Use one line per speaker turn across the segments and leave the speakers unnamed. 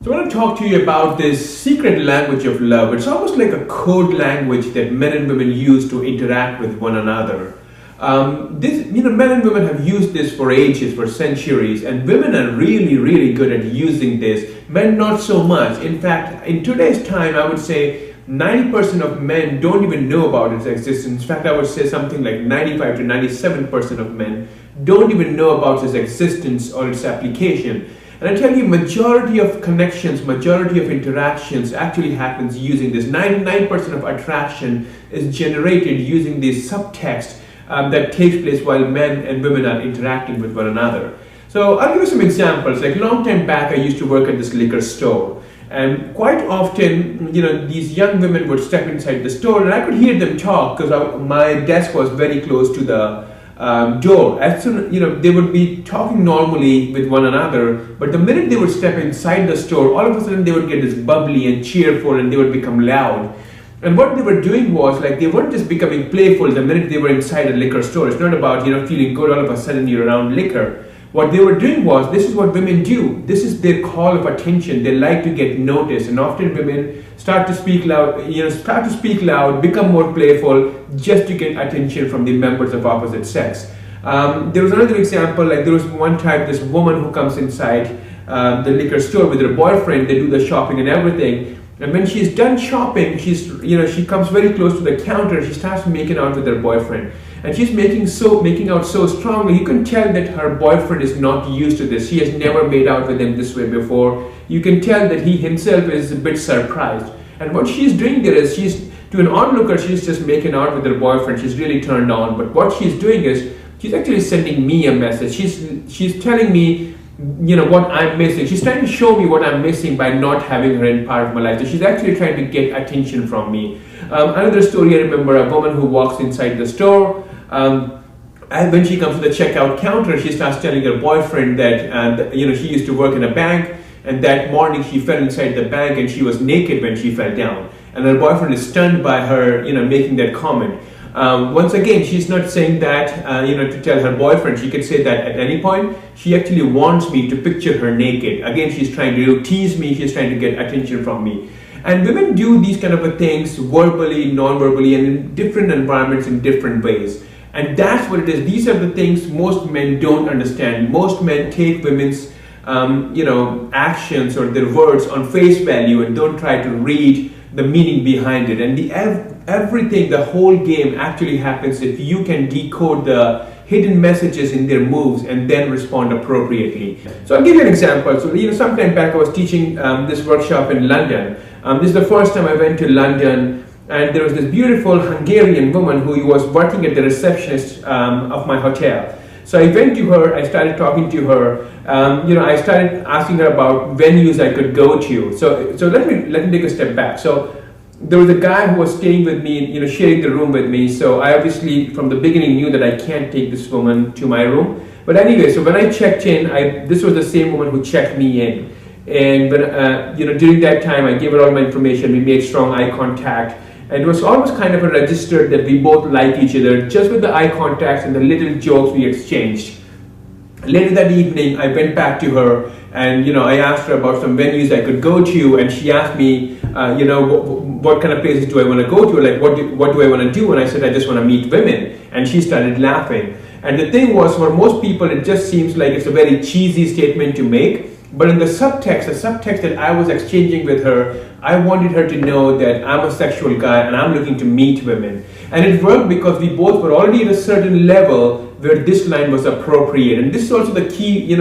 So I want to talk to you about this secret language of love. It's almost like a code language that men and women use to interact with one another. Men and women have used this for ages, for centuries, and women are really, really good at using this. Men not so much. In fact, in today's time, I would say 90% of men don't even know about its existence. In fact, I would say something like 95 to 97% of men don't even know about its existence or its application. And I tell you, majority of connections, majority of interactions actually happens using this. 99% of attraction is generated using this subtext that takes place while men and women are interacting with one another. So I'll give you some examples. Like long time back, I used to work at this liquor store. And quite often, these young women would step inside the store and I could hear them talk because my desk was very close to the door. As soon, they would be talking normally with one another, but the minute they would step inside the store, all of a sudden they would get this bubbly and cheerful and they would become loud. And what they were doing was, like, they weren't just becoming playful the minute they were inside a liquor store. It's not about, feeling good all of a sudden you're around liquor. What they were doing was, this is what women do. This is their call of attention. They like to get noticed, and often women start to speak loud, become more playful, just to get attention from the members of opposite sex. There was another example, like there was one time this woman who comes inside the liquor store with her boyfriend. They do the shopping and everything. And when she's done shopping, she comes very close to the counter. She starts making out with her boyfriend, and she's making out so strongly. You can tell that her boyfriend is not used to this. He has never made out with him this way before. You can tell that he himself is a bit surprised. And what she's doing there is, to an onlooker, she's just making out with her boyfriend. She's really turned on. But what she's doing is, she's actually sending me a message. She's telling me, what I'm missing. She's trying to show me what I'm missing by not having her in part of my life. So she's actually trying to get attention from me. Another story, I remember a woman who walks inside the store. And when she comes to the checkout counter, she starts telling her boyfriend that, she used to work in a bank. And that morning she fell inside the bank and she was naked when she fell down. And her boyfriend is stunned by her, making that comment. Once again, she's not saying that, to tell her boyfriend. She could say that at any point. She actually wants me to picture her naked. Again, she's trying to tease me. She's trying to get attention from me. And women do these kind of things verbally, non-verbally, and in different environments in different ways. And that's what it is. These are the things most men don't understand. Most men take women's, actions or their words on face value and don't try to read the meaning behind it. And everything, the whole game actually happens if you can decode the hidden messages in their moves and then respond appropriately. So I'll give you an example. So, sometime back I was teaching this workshop in London. This is the first time I went to London, and there was this beautiful Hungarian woman who was working at the receptionist of my hotel. So I went to her, I started talking to her, I started asking her about venues I could go to. So let me take a step back. So there was a guy who was staying with me, sharing the room with me. So I obviously from the beginning knew that I can't take this woman to my room. But anyway, so when I checked in, this was the same woman who checked me in. And when, during that time, I gave her all my information. We made strong eye contact. And it was almost kind of a register that we both liked each other, just with the eye contacts and the little jokes we exchanged. Later that evening, I went back to her and, I asked her about some venues I could go to, and she asked me, what kind of places do I want to go to? Like, what do I want to do? And I said, I just want to meet women. And she started laughing. And the thing was, for most people, it just seems like it's a very cheesy statement to make. But in the subtext that I was exchanging with her, I wanted her to know that I'm a sexual guy and I'm looking to meet women. And it worked because we both were already at a certain level where this line was appropriate. And this is also the key,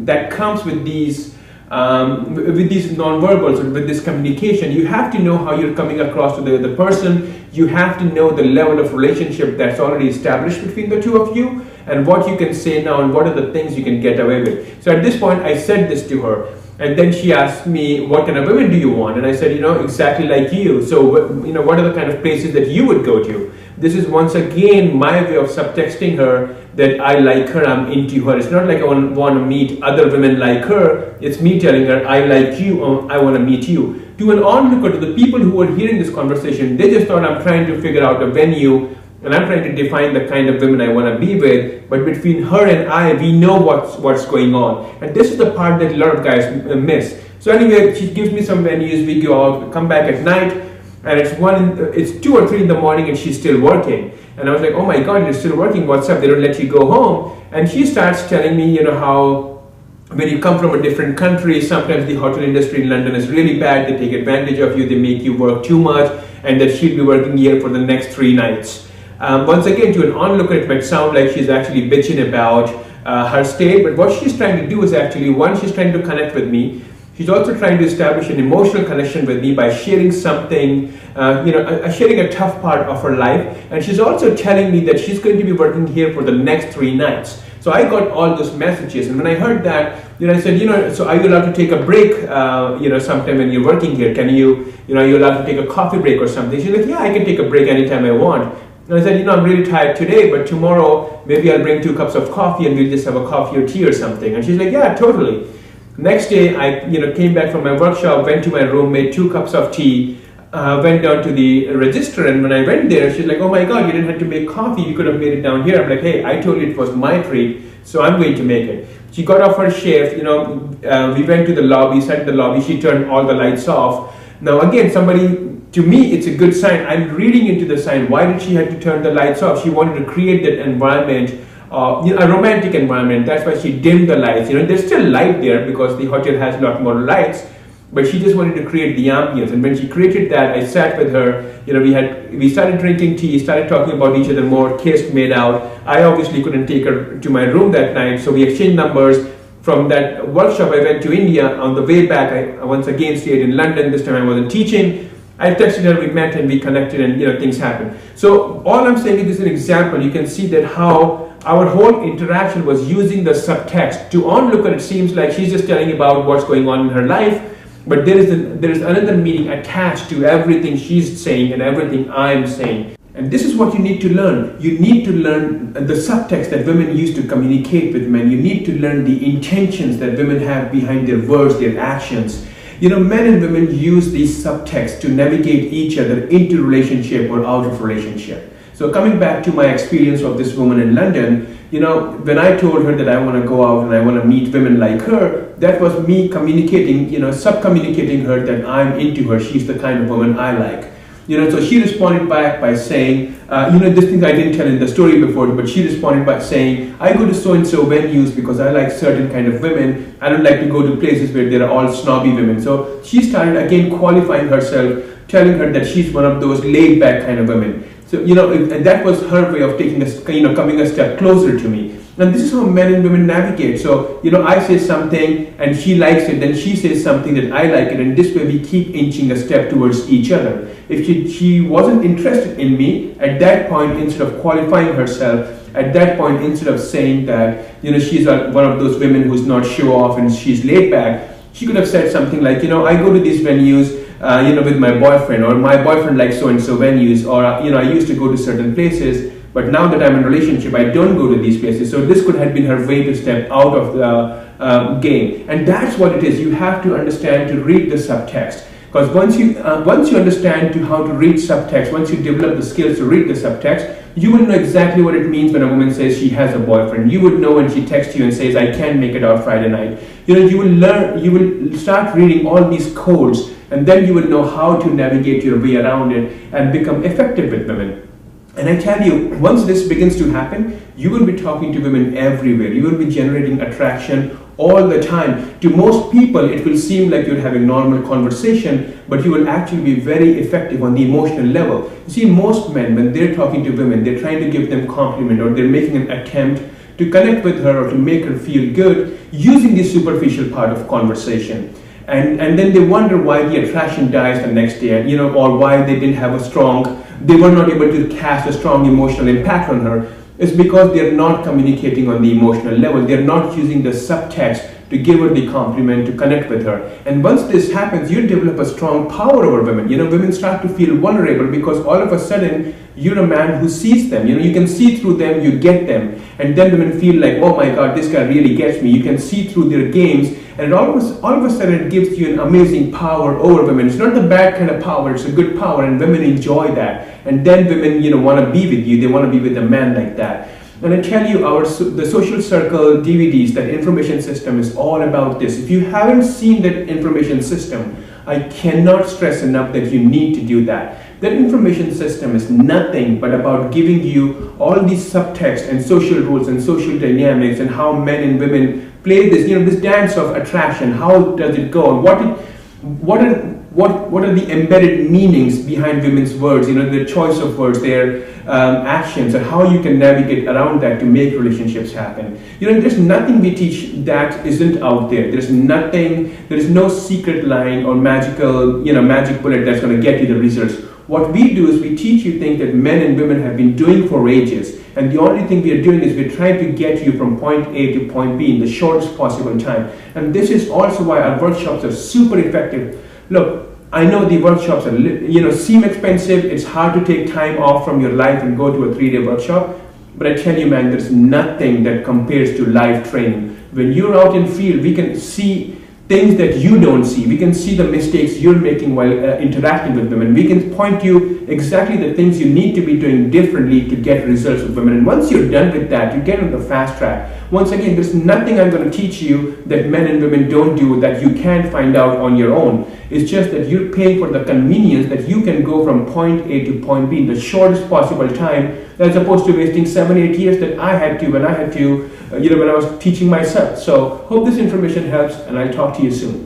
that comes with these nonverbals, or with this communication. You have to know how you're coming across to the person. You have to know the level of relationship that's already established between the two of you, and what you can say now and what are the things you can get away with. So at this point, I said this to her. And then she asked me, what kind of women do you want? And I said, exactly like you. So, what are the kind of places that you would go to? This is once again my way of subtexting her that I like her, I'm into her. It's not like I want to meet other women like her. It's me telling her, I like you, or I want to meet you. To an onlooker, to the people who were hearing this conversation, they just thought I'm trying to figure out a venue and I'm trying to define the kind of women I want to be with. But between her and I, we know what's going on. And this is the part that a lot of guys miss. So anyway, she gives me some venues, we go out, come back at night, and it's 2 or 3 in the morning and she's still working. And I was like, oh my God, you're still working, what's up? They don't let you go home. And she starts telling me, how when you come from a different country, sometimes the hotel industry in London is really bad. They take advantage of you, they make you work too much, and that she'll be working here for the next 3 nights. Once again, to an onlooker, it might sound like she's actually bitching about her state, but what she's trying to do is actually, one, she's trying to connect with me. She's also trying to establish an emotional connection with me by sharing something, sharing a tough part of her life. And she's also telling me that she's going to be working here for the next 3 nights. So I got all those messages, and when I heard that, I said, so are you allowed to take a break, sometime when you're working here? Can you, are you allowed to take a coffee break or something? She's like, yeah, I can take a break anytime I want. And I said, I'm really tired today, but tomorrow maybe I'll bring 2 cups of coffee and we'll just have a coffee or tea or something. And she's like, yeah, totally. Next day, I came back from my workshop, went to my room, made 2 cups of tea, went down to the register, and when I went there, she's like, oh my God, you didn't have to make coffee, you could have made it down here. I'm like, hey, I told you it was my treat, so I'm going to make it. She got off her shift, we went to the lobby, sat in the lobby, she turned all the lights off. Now again, to me, it's a good sign. I'm reading into the sign. Why did she have to turn the lights off? She wanted to create that environment, a romantic environment. That's why she dimmed the lights. There's still light there because the hotel has a lot more lights, but she just wanted to create the ambience. And when she created that, I sat with her. We started drinking tea, started talking about each other more, kissed, made out. I obviously couldn't take her to my room that night, so we exchanged numbers. From that workshop, I went to India. On the way back, I once again stayed in London. This time I wasn't teaching. I texted her, we met and we connected, and things happened. So all I'm saying is this is an example. You can see that how our whole interaction was using the subtext. To onlooker, it seems like she's just telling about what's going on in her life, but there is another meaning attached to everything she's saying and everything I'm saying. And this is what you need to learn. You need to learn the subtext that women use to communicate with men. You need to learn the intentions that women have behind their words, their actions. Men and women use these subtexts to navigate each other into relationship or out of relationship. So coming back to my experience of this woman in London, when I told her that I want to go out and I want to meet women like her, that was me communicating, sub-communicating her that I'm into her. She's the kind of woman I like. So she responded back by saying, this thing I didn't tell in the story before, but she responded by saying, I go to so-and-so venues because I like certain kind of women. I don't like to go to places where there are all snobby women. So she started again qualifying herself, telling her that she's one of those laid-back kind of women. So, and that was her way of taking coming a step closer to me. And this is how men and women navigate. So, I say something and she likes it, then she says something that I like it, and this way we keep inching a step towards each other. If she wasn't interested in me, at that point, instead of qualifying herself, at that point, instead of saying that, she's one of those women who's not show off and she's laid back, she could have said something like, I go to these venues, with my boyfriend, or my boyfriend likes so-and-so venues, or, I used to go to certain places, but now that I'm in a relationship, I don't go to these places. So this could have been her way to step out of the game. And that's what it is. You have to understand to read the subtext. Because once you understand how to read subtext, once you develop the skills to read the subtext, you will know exactly what it means when a woman says she has a boyfriend. You would know when she texts you and says, I can't make it out Friday night. You will start reading all these codes, and then you will know how to navigate your way around it and become effective with women. And I tell you, once this begins to happen, you will be talking to women everywhere. You will be generating attraction all the time. To most people, it will seem like you're having normal conversation, but you will actually be very effective on the emotional level. You see, most men, when they're talking to women, they're trying to give them compliment, or they're making an attempt to connect with her or to make her feel good using the superficial part of conversation. And then they wonder why the attraction dies the next day, or why they were not able to cast a strong emotional impact on her. It's because they're not communicating on the emotional level. They're not using the subtext to give her the compliment, to connect with her. And once this happens, you develop a strong power over women. Women start to feel vulnerable because all of a sudden, you're a man who sees them. You can see through them, you get them. And then women feel like, oh my God, this guy really gets me. You can see through their games. And all of a sudden, it gives you an amazing power over women. It's not the bad kind of power, it's a good power, and women enjoy that. And then women, want to be with you. They want to be with a man like that. And I tell you, the Social Circle DVDs, that information system, is all about this. If you haven't seen that information system, I cannot stress enough that you need to do that. That information system is nothing but about giving you all these subtext and social rules and social dynamics and how men and women play this, this dance of attraction. How does it go? And what are the embedded meanings behind women's words? Their choice of words, their actions, and how you can navigate around that to make relationships happen. There's nothing we teach that isn't out there. There is no secret line or magic bullet that's going to get you the results. What we do is we teach you things that men and women have been doing for ages, and the only thing we are doing is we're trying to get you from point A to point B in the shortest possible time. And this is also why our workshops are super effective. Look, I know the workshops are, seem expensive. It's hard to take time off from your life and go to a 3-day workshop. But I tell you, man, there's nothing that compares to live training. When you're out in field, we can see things that you don't see. We can see the mistakes you're making while interacting with women. We can point you exactly the things you need to be doing differently to get results with women. And once you're done with that, you get on the fast track. Once again, there's nothing I'm going to teach you that men and women don't do that you can't find out on your own. It's just that you're paying for the convenience that you can go from point A to point B in the shortest possible time, as opposed to wasting 7-8 years that I had to when I was teaching myself. So hope this information helps, and I'll talk to you soon.